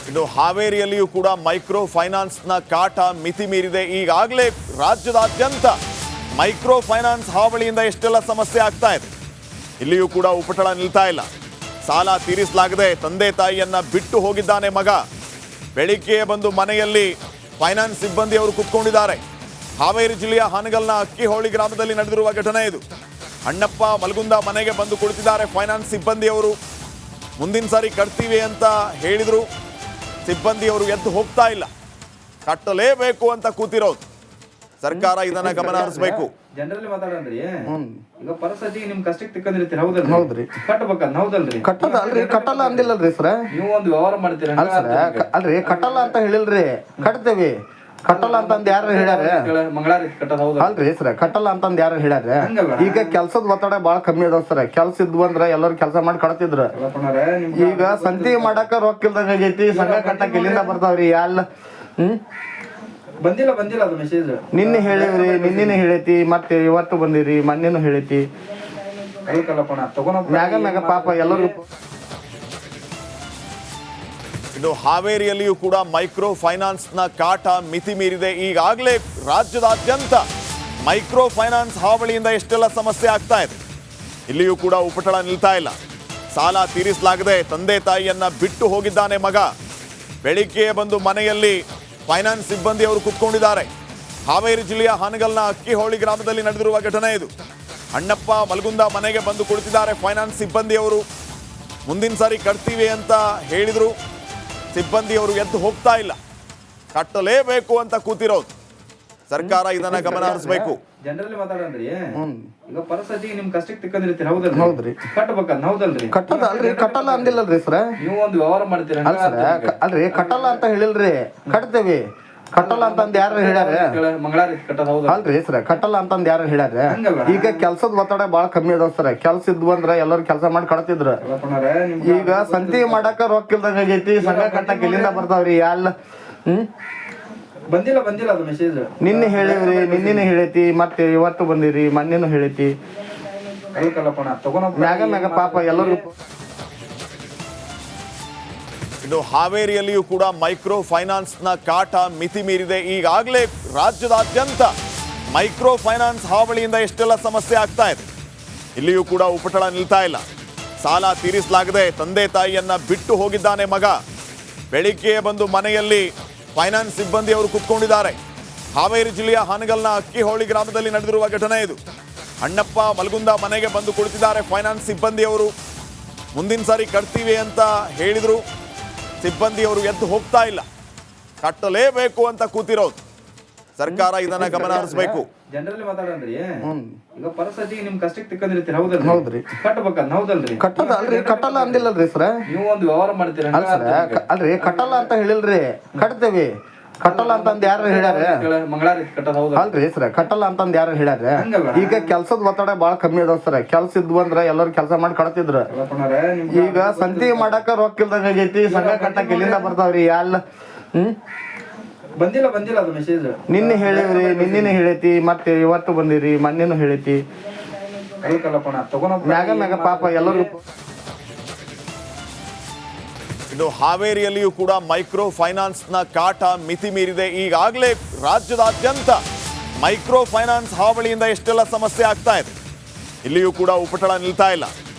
ಇನ್ನು ಹಾವೇರಿಯಲ್ಲಿಯೂ ಕೂಡ ಮೈಕ್ರೋ ಫೈನಾನ್ಸ್ನ ಕಾಟ ಮಿತಿ ಮೀರಿದೆ. ಈಗಾಗಲೇ ರಾಜ್ಯದಾದ್ಯಂತ ಮೈಕ್ರೋ ಫೈನಾನ್ಸ್ ಹಾವಳಿಯಿಂದ ಎಷ್ಟೆಲ್ಲ ಸಮಸ್ಯೆ ಆಗ್ತಾ ಇದೆ. ಇಲ್ಲಿಯೂ ಕೂಡ ಉಪಟಳ ನಿಲ್ತಾ ಇಲ್ಲ. ಸಾಲ ತೀರಿಸಲಾಗದೆ ತಂದೆ ತಾಯಿಯನ್ನ ಬಿಟ್ಟು ಹೋಗಿದ್ದಾನೆ ಮಗ. ಬೆಳಿಗ್ಗೆ ಬಂದು ಮನೆಯಲ್ಲಿ ಫೈನಾನ್ಸ್ ಸಿಬ್ಬಂದಿಯವರು ಕುತ್ಕೊಂಡಿದ್ದಾರೆ. ಹಾವೇರಿ ಜಿಲ್ಲೆಯ ಹಾನಗಲ್ನ ಅಕ್ಕಿಹೊಳಿ ಗ್ರಾಮದಲ್ಲಿ ನಡೆದಿರುವ ಘಟನೆ ಇದು. ಅಣ್ಣಪ್ಪ ಮಲಗುಂದ ಮನೆಗೆ ಬಂದು ಕುಳಿತಿದ್ದಾರೆ ಫೈನಾನ್ಸ್ ಸಿಬ್ಬಂದಿಯವರು. ಮುಂದಿನ ಸಾರಿ ಕಟ್ತೀವಿ ಅಂತ ಹೇಳಿದ್ರು. ಸಿಬ್ಬಂದಿಯವರು ಎದ್ದು ಹೋಗ್ತಾ ಇಲ್ಲ. ಕಟ್ಟಲೇಬೇಕು ಅಂತ ಕೂತಿರೋದು. ಸರ್ಕಾರ ಇದನ್ನ ಗಮನ ಹರಿಸಬೇಕು. ಜನರಲ್ಲಿ ಮಾತಾಡಂದ್ರಿ ಈಗ ಪರಿಸ್ಥಿತಿ ನಿಮ್ ಕಷ್ಟಕ್ಕೆ ತಿಕ್ಕಂದಿರ್ತೀರಿ. ಹೌದಲ್ರಿ? ಹೌದ್ರಿ. ಕಟ್ಟಬೇಕಂತ ಹೌದಲ್ರಿ? ಕಟ್ಟದಲ್ರಿ, ಕಟ್ಟಲ್ಲ ಅಂದಿಲ್ಲಲ್ರಿ ಸರ್. ನೀವು ಒಂದು ವ್ಯವಹಾರ ಮಾಡ್ತೀರ ಅಲ್ರಿ, ಕಟ್ಟಲ್ಲ ಅಂತ ಹೇಳಿಲ್ರಿ, ಕಟ್ತೇವಿ. ಕಟ್ಟಲ್ಲ ಅಂತಂದ್ ಯಾರು ಹೇಳ್ಯಾರ? ಮಂಗಳಾರಿ ಕಟ್ಟದ ಹೌದು ಅಲ್ರಿ ಸರ್, ಕಟ್ಟಲ್ಲ ಅಂತಂದ್ ಯಾರು ಹೇಳ್ಯಾರ? ಈಗ ಕೆಲ್ಸದ ಒತ್ತಡ ಬಾಳ ಕಮ್ಮಿ ಅದಾವ ಸರ್. ಕೆಲ್ಸ ಇದ್ವು ಅಂದ್ರ ಎಲ್ಲರೂ ಕೆಲಸ ಮಾಡಿ ಕಟ್ತಿದ್ರ. ಈಗ ಸಂತಿ ಮಾಡಾಕ ರೊಕ್ಕ ಇಲ್ದಂಗ ಆಗೈತಿ. ಸಂಘ ಕಟ್ಟಕ್ ಇಲ್ಲಿಂದ ಬರ್ತಾವ್ರಿ ಎಲ್ಲ. ಬಂದಿಲ್ಲ ಅದು ಮೆಸೇಜ್. ನಿನ್ನೆ ಹೇಳಿವ್ರಿ, ನಿನ್ನೆ ಹೇಳೈತಿ, ಮತ್ತೆ ಇವತ್ತು ಬಂದಿರಿ, ಮೊನ್ನೆನೂ ಹೇಳೈತಿ. ಮ್ಯಾಗ ಪಾಪ ಎಲ್ಲರೂ. ಇನ್ನು ಹಾವೇರಿಯಲ್ಲಿಯೂ ಕೂಡ ಮೈಕ್ರೋ ಫೈನಾನ್ಸ್ನ ಕಾಟ ಮಿತಿ ಮೀರಿದೆ. ಈಗಾಗಲೇ ರಾಜ್ಯದಾದ್ಯಂತ ಮೈಕ್ರೋ ಫೈನಾನ್ಸ್ ಹಾವಳಿಯಿಂದ ಎಷ್ಟೆಲ್ಲ ಸಮಸ್ಯೆ ಆಗ್ತಾ ಇದೆ. ಇಲ್ಲಿಯೂ ಕೂಡ ಉಪಟಳ ನಿಲ್ತಾ ಇಲ್ಲ. ಸಾಲ ತೀರಿಸಲಾಗದೆ ತಂದೆ ತಾಯಿಯನ್ನ ಬಿಟ್ಟು ಹೋಗಿದ್ದಾನೆ ಮಗ. ಬೆಳಿಗ್ಗೆ ಬಂದು ಮನೆಯಲ್ಲಿ ಫೈನಾನ್ಸ್ ಸಿಬ್ಬಂದಿಯವರು ಕುತ್ಕೊಂಡಿದ್ದಾರೆ. ಹಾವೇರಿ ಜಿಲ್ಲೆಯ ಹಾನಗಲ್ನ ಅಕ್ಕಿಹೊಳಿ ಗ್ರಾಮದಲ್ಲಿ ನಡೆದಿರುವ ಘಟನೆ ಇದು. ಅಣ್ಣಪ್ಪ ಮಲಗುಂದ ಮನೆಗೆ ಬಂದು ಕುಳಿತಿದ್ದಾರೆ ಫೈನಾನ್ಸ್ ಸಿಬ್ಬಂದಿಯವರು. ಮುಂದಿನ ಸಾರಿ ಕಟ್ತೀವಿ ಅಂತ ಹೇಳಿದ್ರು. ಸಿಬ್ಬಂದಿಯವರು ಎದ್ದು ಹೋಗ್ತಾ ಇಲ್ಲ. ಕಟ್ಟಲೇಬೇಕು ಅಂತ ಕೂತಿರೋದು. ಸರ್ಕಾರ ಇದನ್ನ ಗಮನ ಹರಿಸಬೇಕು. ಜನರಲ್ಲಿ ಮಾತಾಡಂದ್ರಿ ಈಗ ಪರಿಸ್ಥಿತಿ ನಿಮ್ ಕಷ್ಟಕ್ಕೆ ತಿಕ್ಕಂದಿರ್ತೀರಿ. ಹೌದಲ್ರಿ? ಹೌದ್ರಿ. ಕಟ್ಟಬೇಕಂತ ಹೌದಲ್ರಿ? ಕಟ್ಟದಲ್ರಿ, ಕಟ್ಟಲ್ಲ ಅಂದಿಲ್ಲಲ್ರಿ ಸರ್. ನೀವು ಒಂದು ವ್ಯವಹಾರ ಮಾಡ್ತೀರ ಅಲ್ರಿ, ಕಟ್ಟಲ್ಲ ಅಂತ ಹೇಳಿಲ್ರಿ, ಕಟ್ತೇವಿ. ಕಟ್ಟಲ್ಲ ಅಂತಂದ್ ಯಾರು ಹೇಳ್ಯಾರ? ಮಂಗಳಾರಿ ಕಟ್ಟದ ಹೌದು ಅಲ್ರಿ ಸರ್, ಕಟ್ಟಲ್ಲ ಅಂತಂದ್ ಯಾರು ಹೇಳ್ಯಾರ? ಈಗ ಕೆಲ್ಸದ ಒತ್ತಡ ಬಾಳ ಕಮ್ಮಿ ಅದಾವ ಸರ್. ಕೆಲ್ಸ ಇದ್ವು ಅಂದ್ರ ಎಲ್ಲರೂ ಕೆಲಸ ಮಾಡಿ ಕಟ್ತಿದ್ರ. ಈಗ ಸಂತಿ ಮಾಡಾಕ ರೊಕ್ಕ ಇಲ್ದಂಗ ಆಗೈತಿ. ಸಂಘ ಕಟ್ಟಕ್ ಇಲ್ಲಿಂದ ಬರ್ತಾವ್ರಿ ಎಲ್ಲ. ಬಂದಿಲ್ಲ ಅದು ಮೆಸೇಜ್. ನಿನ್ನೆ ಹೇಳಿವ್ರಿ, ನಿನ್ನೆ ಹೇಳೈತಿ, ಮತ್ತೆ ಇವತ್ತು ಬಂದಿರಿ, ಮೊನ್ನೆನೂ ಹೇಳೈತಿ. ಮ್ಯಾಗ ಪಾಪ ಎಲ್ಲರೂ. ಇನ್ನು ಹಾವೇರಿಯಲ್ಲಿಯೂ ಕೂಡ ಮೈಕ್ರೋ ಫೈನಾನ್ಸ್ನ ಕಾಟ ಮಿತಿ ಮೀರಿದೆ. ಈಗಾಗಲೇ ರಾಜ್ಯದಾದ್ಯಂತ ಮೈಕ್ರೋ ಫೈನಾನ್ಸ್ ಹಾವಳಿಯಿಂದ ಎಷ್ಟೆಲ್ಲ ಸಮಸ್ಯೆ ಆಗ್ತಾ ಇದೆ. ಇಲ್ಲಿಯೂ ಕೂಡ ಉಪಟಳ ನಿಲ್ತಾ ಇಲ್ಲ. ಸಾಲ ತೀರಿಸಲಾಗದೆ ತಂದೆ ತಾಯಿಯನ್ನ ಬಿಟ್ಟು ಹೋಗಿದ್ದಾನೆ ಮಗ. ಬೆಳಿಗ್ಗೆ ಬಂದು ಮನೆಯಲ್ಲಿ ಫೈನಾನ್ಸ್ ಸಿಬ್ಬಂದಿಯವರು ಕುತ್ಕೊಂಡಿದ್ದಾರೆ. ಹಾವೇರಿ ಜಿಲ್ಲೆಯ ಹಾನಗಲ್ನ ಅಕ್ಕಿಹೊಳಿ ಗ್ರಾಮದಲ್ಲಿ ನಡೆದಿರುವ ಘಟನೆ ಇದು. ಅಣ್ಣಪ್ಪ ಮಲಗುಂದ ಮನೆಗೆ ಬಂದು ಕುಳಿತಿದ್ದಾರೆ ಫೈನಾನ್ಸ್ ಸಿಬ್ಬಂದಿಯವರು. ಮುಂದಿನ ಸಾರಿ ಕಟ್ತೀವಿ ಅಂತ ಹೇಳಿದ್ರು. ಸಿಬ್ಬಂದಿಯವರು ಎದ್ದು ಹೋಗ್ತಾ ಇಲ್ಲ. ಕಟ್ಟಲೇಬೇಕು ಅಂತ ಕೂತಿರೋದು. ಸರ್ಕಾರ ಇದನ್ನ ಗಮನ ಹರಿಸಬೇಕು. ಜನರಲ್ಲಿ ಮಾತಾಡಂದ್ರಿ ಈಗ ಪರಿಸ್ಥಿತಿ ನಿಮ್ ಕಷ್ಟಕ್ಕೆ ತಿಕ್ಕಂದಿರ್ತೀರಿ. ಹೌದಲ್ರಿ? ಹೌದ್ರಿ. ಕಟ್ಟಬೇಕಂತ ಹೌದಲ್ರಿ? ಕಟ್ಟದಲ್ರಿ, ಕಟ್ಟಲ್ಲ ಅಂದಿಲ್ಲಲ್ರಿ ಸರ್. ನೀವು ಒಂದು ವ್ಯವಹಾರ ಮಾಡ್ತೀರ ಅಲ್ರಿ, ಕಟ್ಟಲ್ಲ ಅಂತ ಹೇಳಿಲ್ರಿ, ಕಟ್ತೇವಿ. ಕಟ್ಟಲ್ಲ ಅಂತಂದ್ ಯಾರು ಹೇಳ್ಯಾರ? ಮಂಗಳಾರಿ ಕಟ್ಟದ ಹೌದು ಅಲ್ರಿ ಸರ್, ಕಟ್ಟಲ್ಲ ಅಂತಂದ್ ಯಾರು ಹೇಳ್ಯಾರ? ಈಗ ಕೆಲ್ಸದ ಒತ್ತಡ ಬಾಳ ಕಮ್ಮಿ ಅದಾವ ಸರ್. ಕೆಲ್ಸ ಇದ್ವು ಅಂದ್ರ ಎಲ್ಲರೂ ಕೆಲಸ ಮಾಡಿ ಕಟ್ತಿದ್ರ. ಈಗ ಸಂತಿ ಮಾಡಾಕ ರೊಕ್ಕ ಇಲ್ದಂಗ ಆಗೈತಿ. ಸಂಘ ಕಟ್ಟಕ್ ಇಲ್ಲಿಂದ ಬರ್ತಾವ್ರಿ ಎಲ್ಲ. ಬಂದಿಲ್ಲ ಅದು ಮೆಸೇಜ್. ನಿನ್ನೆ ಹೇಳಿವ್ರಿ, ನಿನ್ನೆ ಹೇಳೈತಿ, ಮತ್ತೆ ಇವತ್ತು ಬಂದಿರಿ, ಮೊನ್ನೆನೂ ಹೇಳೈತಿ. ಮ್ಯಾಗ ಪಾಪ ಎಲ್ಲರೂ. ಇನ್ನು ಹಾವೇರಿಯಲ್ಲಿಯೂ ಕೂಡ ಮೈಕ್ರೋ ಫೈನಾನ್ಸ್ನ ಕಾಟ ಮಿತಿ ಮೀರಿದೆ. ಈಗಾಗಲೇ ರಾಜ್ಯದಾದ್ಯಂತ ಮೈಕ್ರೋ ಫೈನಾನ್ಸ್ ಹಾವಳಿಯಿಂದ ಎಷ್ಟೆಲ್ಲ ಸಮಸ್ಯೆ ಆಗ್ತಾ ಇದೆ. ಇಲ್ಲಿಯೂ ಕೂಡ ಉಪಟಳ ನಿಲ್ತಾ ಇಲ್ಲ.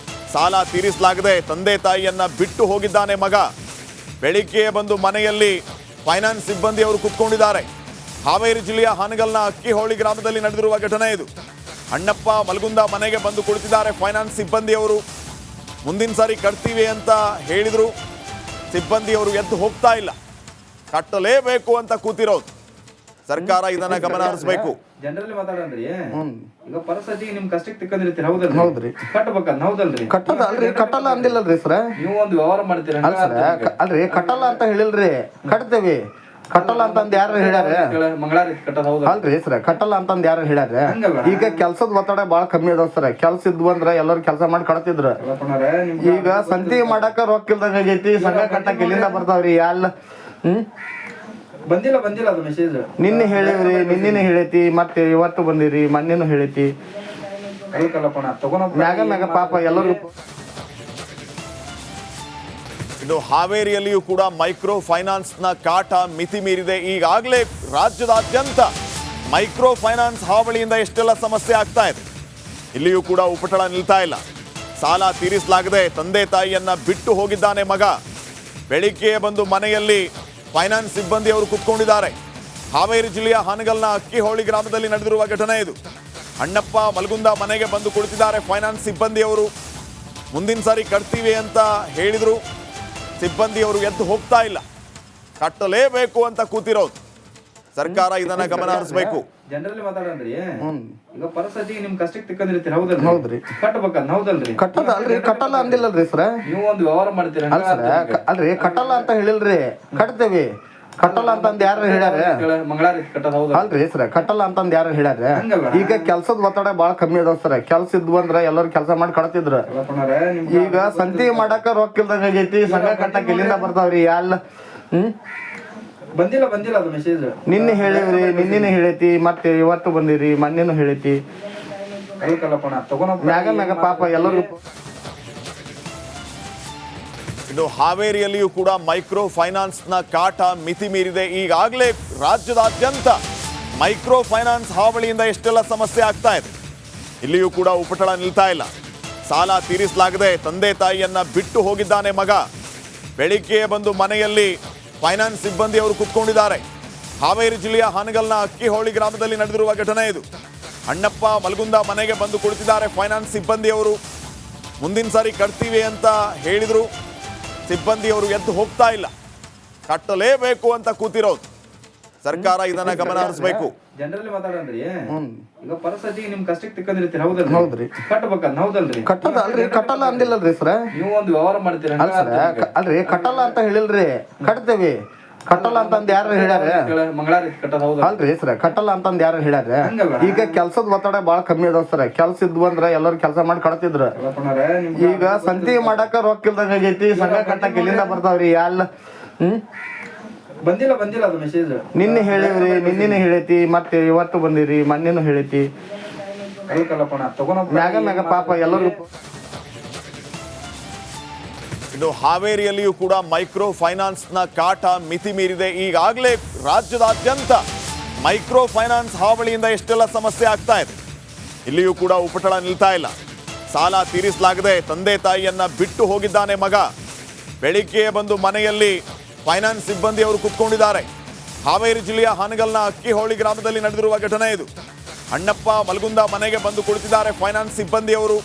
ಸಾಲ ತೀರಿಸಲಾಗದೆ ತಂದೆ ತಾಯಿಯನ್ನ ಬಿಟ್ಟು ಹೋಗಿದ್ದಾನೆ ಮಗ. ಬೆಳಿಗ್ಗೆ ಬಂದು ಮನೆಯಲ್ಲಿ ಫೈನಾನ್ಸ್ ಸಿಬ್ಬಂದಿಯವರು ಕುತ್ಕೊಂಡಿದ್ದಾರೆ. ಹಾವೇರಿ ಜಿಲ್ಲೆಯ ಹಾನಗಲ್ನ ಅಕ್ಕಿಹೊಳಿ ಗ್ರಾಮದಲ್ಲಿ ನಡೆದಿರುವ ಘಟನೆ ಇದು. ಅಣ್ಣಪ್ಪ ಮಲಗುಂದ ಮನೆಗೆ ಬಂದು ಕುಳಿತಿದ್ದಾರೆ ಫೈನಾನ್ಸ್ ಸಿಬ್ಬಂದಿಯವರು. ಮುಂದಿನ ಸಾರಿ ಕಟ್ತೀವಿ ಅಂತ ಹೇಳಿದ್ರು. ಸಿಬ್ಬಂದಿಯವರು ಎದ್ದು ಹೋಗ್ತಾ ಇಲ್ಲ. ಕಟ್ಟಲೇಬೇಕು ಅಂತ ಕೂತಿರೋದು. ಸರ್ಕಾರ ಇದನ್ನ ಗಮನ ಹರಿಸಬೇಕು. ಜನರಲ್ಲಿ ಮಾತಾಡಂದ್ರಿ ಈಗ ಪರಿಸ್ಥಿತಿ ನಿಮ್ ಕಷ್ಟಕ್ಕೆ ತಿಕ್ಕಂದಿರ್ತೀರಿ. ಹೌದಲ್ರಿ? ಹೌದ್ರಿ. ಕಟ್ಟಬೇಕಂತ ಹೌದಲ್ರಿ? ಕಟ್ಟದಲ್ರಿ, ಕಟ್ಟಲ್ಲ ಅಂದಿಲ್ಲಲ್ರಿ ಸರ್. ನೀವು ಒಂದು ವ್ಯವಹಾರ ಮಾಡ್ತೀರ ಅಲ್ರಿ, ಕಟ್ಟಲ್ಲ ಅಂತ ಹೇಳಿಲ್ರಿ, ಕಟ್ತೇವಿ. ಕಟ್ಟಲ್ಲ ಅಂತಂದ್ ಯಾರು ಹೇಳ್ಯಾರ? ಮಂಗಳಾರಿ ಕಟ್ಟದ ಹೌದು ಅಲ್ರಿ ಸರ್, ಕಟ್ಟಲ್ಲ ಅಂತಂದ್ ಯಾರು ಹೇಳ್ಯಾರ? ಈಗ ಕೆಲ್ಸದ ಒತ್ತಡ ಬಾಳ ಕಮ್ಮಿ ಅದಾವ ಸರ್. ಕೆಲ್ಸ ಇದ್ವು ಅಂದ್ರ ಎಲ್ಲರೂ ಕೆಲಸ ಮಾಡಿ ಕಟ್ತಿದ್ರ. ಈಗ ಸಂತಿ ಮಾಡಾಕ ರೊಕ್ಕ ಇಲ್ದಂಗ ಆಗೈತಿ. ಸಂಘ ಕಟ್ಟಕ್ ಇಲ್ಲಿಂದ ಬರ್ತಾವ್ರಿ ಎಲ್ಲ. ಬಂದಿಲ್ಲ ಅದು ಮೆಸೇಜ್. ನಿನ್ನೆ ಹೇಳಿವ್ರಿ, ನಿನ್ನೆ ಹೇಳೈತಿ, ಮತ್ತೆ ಇವತ್ತು ಬಂದಿರಿ, ಮೊನ್ನೆನೂ ಹೇಳೈತಿ. ಮ್ಯಾಗ ಪಾಪ ಎಲ್ಲರೂ. ಇನ್ನು ಹಾವೇರಿಯಲ್ಲಿಯೂ ಕೂಡ ಮೈಕ್ರೋ ಫೈನಾನ್ಸ್ನ ಕಾಟ ಮಿತಿ ಮೀರಿದೆ. ಈಗಾಗಲೇ ರಾಜ್ಯದಾದ್ಯಂತ ಮೈಕ್ರೋ ಫೈನಾನ್ಸ್ ಹಾವಳಿಯಿಂದ ಎಷ್ಟೆಲ್ಲ ಸಮಸ್ಯೆ ಆಗ್ತಾ ಇದೆ. ಇಲ್ಲಿಯೂ ಕೂಡ ಉಪಟಳ ನಿಲ್ತಾ ಇಲ್ಲ. ಸಾಲ ತೀರಿಸಲಾಗದೆ ತಂದೆ ತಾಯಿಯನ್ನ ಬಿಟ್ಟು ಹೋಗಿದ್ದಾನೆ ಮಗ. ಬೆಳಿಗ್ಗೆ ಬಂದು ಮನೆಯಲ್ಲಿ ಫೈನಾನ್ಸ್ ಸಿಬ್ಬಂದಿಯವರು ಕುತ್ಕೊಂಡಿದ್ದಾರೆ. ಹಾವೇರಿ ಜಿಲ್ಲೆಯ ಹಾನಗಲ್ನ ಅಕ್ಕಿಹೊಳಿ ಗ್ರಾಮದಲ್ಲಿ ನಡೆದಿರುವ ಘಟನೆ ಇದು. ಅಣ್ಣಪ್ಪ ಮಲಗುಂದ ಮನೆಗೆ ಬಂದು ಕುಳಿತಿದ್ದಾರೆ ಫೈನಾನ್ಸ್ ಸಿಬ್ಬಂದಿಯವರು. ಮುಂದಿನ ಸಾರಿ ಕಟ್ತೀವಿ ಅಂತ ಹೇಳಿದ್ರು. ಸಿಬ್ಬಂದಿಯವರು ಎದ್ದು ಹೋಗ್ತಾ ಇಲ್ಲ. ಕಟ್ಟಲೇಬೇಕು ಅಂತ ಕೂತಿರೋದು. ಸರ್ಕಾರ ಇದನ್ನ ಗಮನ ಹರಿಸಬೇಕು. ಜನರಲ್ಲಿ ಮಾತಾಡಂದ್ರಿ ಈಗ ಪರಿಸ್ಥಿತಿ ನಿಮ್ ಕಷ್ಟಕ್ಕೆ ತಿಕ್ಕಂದಿರ್ತೀರಿ. ಹೌದಲ್ರಿ? ಹೌದ್ರಿ. ಕಟ್ಟಬೇಕಂತ ಹೌದಲ್ರಿ? ಕಟ್ಟದ ಅಲ್ರಿ, ಕಟ್ಟಲ್ಲ ಅಂದಿಲ್ಲಲ್ರಿ ಸರ್. ನೀವು ಒಂದು ವ್ಯವಹಾರ ಮಾಡ್ತೀರ ಅಲ್ಲ ಸರ್, ಅಲ್ರಿ ಕಟ್ಟಲ್ಲ ಅಂತ ಹೇಳಿಲ್ರಿ, ಕಟ್ತೇವಿ. ಕಟ್ಟಲ್ಲ ಅಂತಂದ್ ಯಾರು ಹೇಳ್ಯಾರ? ಮಂಗಳಾರಿ ಕಟ್ಟದ ಹೌದ ಅಲ್ರಿ ಸರ್, ಕಟ್ಟಲ್ಲ ಅಂತಂದ್ ಯಾರು ಹೇಳ್ಯಾರ? ಈಗ ಕೆಲ್ಸದ ಒತ್ತಡ ಬಾಳ ಕಮ್ಮಿ ಅದಾವ ಸರ್. ಕೆಲ್ಸ ಇದ್ವು ಅಂದ್ರ ಎಲ್ಲರೂ ಕೆಲಸ ಮಾಡಿ ಕಳತಿದ್ರು. ಈಗ ಸಂತಿ ಮಾಡಾಕ ರೊಕ್ಕ ಇಲ್ದಂಗ ಆಗೈತಿ. ಸಂಘ ಕಟ್ಟಕ್ ಇಲ್ಲಿಂದ ಬರ್ತಾವ್ರಿ ಎಲ್ಲ. ಬಂದಿಲ್ಲ ಅದು ಮೆಸೇಜ್. ನಿನ್ನೆ ಹೇಳಿವ್ರಿ, ನಿನ್ನೆ ಹೇಳೈತಿ, ಮತ್ತೆ ಇವತ್ತು ಬಂದಿರಿ, ಮೊನ್ನೆನು ಹೇಳೈತಿ. ಮ್ಯಾಗ ಪಾಪ ಎಲ್ಲರೂ. ಇನ್ನು ಹಾವೇರಿಯಲ್ಲಿಯೂ ಕೂಡ ಮೈಕ್ರೋ ಫೈನಾನ್ಸ್ನ ಕಾಟ ಮಿತಿ ಮೀರಿದೆ. ಈಗಾಗಲೇ ರಾಜ್ಯದಾದ್ಯಂತ ಮೈಕ್ರೋ ಫೈನಾನ್ಸ್ ಹಾವಳಿಯಿಂದ ಎಷ್ಟೆಲ್ಲ ಸಮಸ್ಯೆ ಆಗ್ತಾ ಇದೆ. ಇಲ್ಲಿಯೂ ಕೂಡ ಉಪಟಳ ನಿಲ್ತಾ ಇಲ್ಲ. ಸಾಲ ತೀರಿಸಲಾಗದೆ ತಂದೆ ತಾಯಿಯನ್ನ ಬಿಟ್ಟು ಹೋಗಿದ್ದಾನೆ ಮಗ. ಬೆಳಿಗ್ಗೆ ಬಂದು ಮನೆಯಲ್ಲಿ ಫೈನಾನ್ಸ್ ಸಿಬ್ಬಂದಿಯವರು ಕುತ್ಕೊಂಡಿದ್ದಾರೆ. ಹಾವೇರಿ ಜಿಲ್ಲೆಯ ಹಾನಗಲ್ನ ಅಕ್ಕಿಹೊಳಿ ಗ್ರಾಮದಲ್ಲಿ ನಡೆದಿರುವ ಘಟನೆ ಇದು. ಅಣ್ಣಪ್ಪ ಮಲಗುಂದ ಮನೆಗೆ ಬಂದು ಕುಳಿತಿದ್ದಾರೆ ಫೈನಾನ್ಸ್ ಸಿಬ್ಬಂದಿಯವರು. ಮುಂದಿನ ಸಾರಿ ಕಟ್ತೀವಿ ಅಂತ ಹೇಳಿದ್ರು. ಸಿಬ್ಬಂದಿಯವರು ಎದ್ದು ಹೋಗ್ತಾ ಇಲ್ಲ. ಕಟ್ಟಲೇಬೇಕು ಅಂತ ಕೂತಿರೋದು. ಸರ್ಕಾರ ಇದನ್ನ ಗಮನ ಹರಿಸಬೇಕು. ಜನರಲ್ಲಿ ಮಾತಾಡಂದ್ರಿ ಈಗ ಪರಿಸ್ಥಿತಿ ನಿಮ್ ಕಷ್ಟಕ್ಕೆ ತಿಕ್ಕಂದಿರ್ತೀರಿ. ಹೌದಲ್ರಿ? ಹೌದ್ರಿ. ಕಟ್ಟಬೇಕಂತ ಹೌದಲ್ರಿ? ಕಟ್ಟದ ಅಲ್ರಿ, ಕಟ್ಟಲ್ಲ ಅಂದಿಲ್ಲಲ್ರಿ ಸರ್. ನೀವು ಒಂದು ವ್ಯವಹಾರ ಮಾಡ್ತೀರ ಅಲ್ಲ ಸರ್, ಅಲ್ರಿ ಕಟ್ಟಲ್ಲ ಅಂತ ಹೇಳಿಲ್ರಿ, ಕಟ್ತೇವಿ. ಕಟ್ಟಲ್ಲ ಅಂತಂದ್ ಯಾರು ಹೇಳ್ಯಾರ? ಮಂಗಳಾರಿ ಕಟ್ಟದ ಹೌದ ಅಲ್ರಿ ಸರ್, ಕಟ್ಟಲ್ಲ ಅಂತಂದ್ ಯಾರು ಹೇಳ್ಯಾರ? ಈಗ ಕೆಲ್ಸದ ಒತ್ತಡ ಬಾಳ ಕಮ್ಮಿ ಅದಾವ ಸರ್. ಕೆಲ್ಸ ಇದ್ವು ಅಂದ್ರ ಎಲ್ಲರೂ ಕೆಲಸ ಮಾಡಿ ಕಳತಿದ್ರು. ಈಗ ಸಂತಿ ಮಾಡಾಕ ರೊಕ್ಕ ಇಲ್ದಂಗ ಆಗೈತಿ. ಸಂಘ ಕಟ್ಟಕ್ ಇಲ್ಲಿಂದ ಬರ್ತಾವ್ರಿ ಎಲ್ಲ. ಬಂದಿಲ್ಲ ಅದು ಮೆಸೇಜ್. ನಿನ್ನೆ ಹೇಳಿವ್ರಿ, ನಿನ್ನೆ ಹೇಳೈತಿ, ಮತ್ತೆ ಇವತ್ತು ಬಂದಿರಿ, ಮೊನ್ನೆನು ಹೇಳೈತಿ. ಮ್ಯಾಗ ಪಾಪ ಎಲ್ಲರೂ. ಇನ್ನು ಹಾವೇರಿಯಲ್ಲಿಯೂ ಕೂಡ ಮೈಕ್ರೋ ಫೈನಾನ್ಸ್ನ ಕಾಟ ಮಿತಿ ಮೀರಿದೆ. ಈಗಾಗಲೇ ರಾಜ್ಯದಾದ್ಯಂತ ಮೈಕ್ರೋ ಫೈನಾನ್ಸ್ ಹಾವಳಿಯಿಂದ ಎಷ್ಟೆಲ್ಲ ಸಮಸ್ಯೆ ಆಗ್ತಾ ಇದೆ. ಇಲ್ಲಿಯೂ ಕೂಡ ಉಪಟಳ ನಿಲ್ತಾ ಇಲ್ಲ. ಸಾಲ ತೀರಿಸಲಾಗದೆ ತಂದೆ ತಾಯಿಯನ್ನ ಬಿಟ್ಟು ಹೋಗಿದ್ದಾನೆ ಮಗ. ಬೆಳಿಗ್ಗೆ ಬಂದು ಮನೆಯಲ್ಲಿ ಫೈನಾನ್ಸ್ ಸಿಬ್ಬಂದಿಯವರು ಕುತ್ಕೊಂಡಿದ್ದಾರೆ. ಹಾವೇರಿ ಜಿಲ್ಲೆಯ ಹಾನಗಲ್ನ ಅಕ್ಕಿಹೊಳಿ ಗ್ರಾಮದಲ್ಲಿ ನಡೆದಿರುವ ಘಟನೆ ಇದು. ಅಣ್ಣಪ್ಪ ಮಲಗುಂದ ಮನೆಗೆ ಬಂದು ಕುಳಿತಿದ್ದಾರೆ ಫೈನಾನ್ಸ್ ಸಿಬ್ಬಂದಿಯವರು.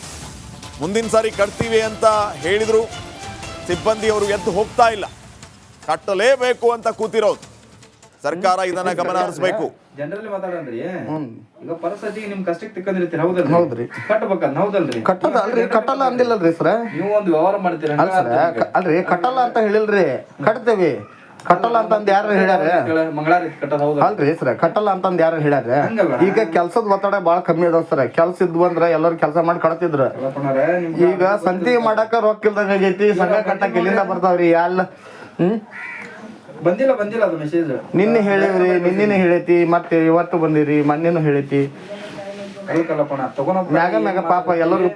ಮುಂದಿನ ಸಾರಿ ಕಟ್ತೀವಿ ಅಂತ ಹೇಳಿದ್ರು. ಸಿಬ್ಬಂದಿಯವರು ಎದ್ದು ಹೋಗ್ತಾ ಇಲ್ಲ. ಕಟ್ಟಲೇಬೇಕು ಅಂತ ಕೂತಿರೋದು. ಸರ್ಕಾರ ಇದನ್ನ ಗಮನ ಹರಿಸಬೇಕು. ಜನರಲ್ಲಿ ಮಾತಾಡಂದ್ರಿ ಈಗ ಪರಿಸ್ಥಿತಿ ನಿಮ್ ಕಷ್ಟಕ್ಕೆ ತಿಕ್ಕಂದಿರ್ತೀರಿ. ಹೌದಲ್ರಿ? ಹೌದ್ರಿ. ಕಟ್ಟಬೇಕಂತ ಹೌದಲ್ರಿ? ಕಟ್ಟದ ಅಲ್ರಿ, ಕಟ್ಟಲ್ಲ ಅಂದಿಲ್ಲಲ್ರಿ ಸರ್. ನೀವು ಒಂದು ವ್ಯವಹಾರ ಮಾಡ್ತೀರ ಅಲ್ರಿ ಕಟ್ಟಲ್ಲ ಅಂತ ಹೇಳಿಲ್ರಿ, ಕಟ್ತೇವಿ. ಕಟ್ಟಲ್ಲ ಅಂತಂದ್ ಯಾರು ಹೇಳ್ಯಾರ? ಮಂಗಳಾರಿ ಕಟ್ಟದ ಹೌದ ಅಲ್ರಿ ಸರ್, ಕಟ್ಟಲ್ಲ ಅಂತಂದ್ ಯಾರು ಹೇಳ್ಯಾರ? ಈಗ ಕೆಲ್ಸದ ಒತ್ತಡ ಬಾಳ ಕಮ್ಮಿ ಅದಾವ ಸರ್. ಕೆಲ್ಸ ಇದ್ವು ಅಂದ್ರ ಎಲ್ಲರೂ ಕೆಲಸ ಮಾಡಿ ಕಳತಿದ್ರು. ಈಗ ಸಂತಿ ಮಾಡಾಕ ರೊಕ್ಕ ಇಲ್ದಂಗ ಆಗೈತಿ. ಸಂಘ ಕಟ್ಟಕ್ ಇಲ್ಲಿಂದ ಬರ್ತಾವ್ರಿ ಎಲ್ಲ. ಬಂದಿಲ್ಲ ಅದು ಮೆಸೇಜ್. ನಿನ್ನೆ ಹೇಳಿವ್ರಿ, ನಿನ್ನೆ ಹೇಳೈತಿ, ಮತ್ತೆ ಇವತ್ತು ಬಂದಿರಿ, ಮೊನ್ನೆನು ಹೇಳೈತಿ. ಮ್ಯಾಗ ಪಾಪ ಎಲ್ಲರೂ.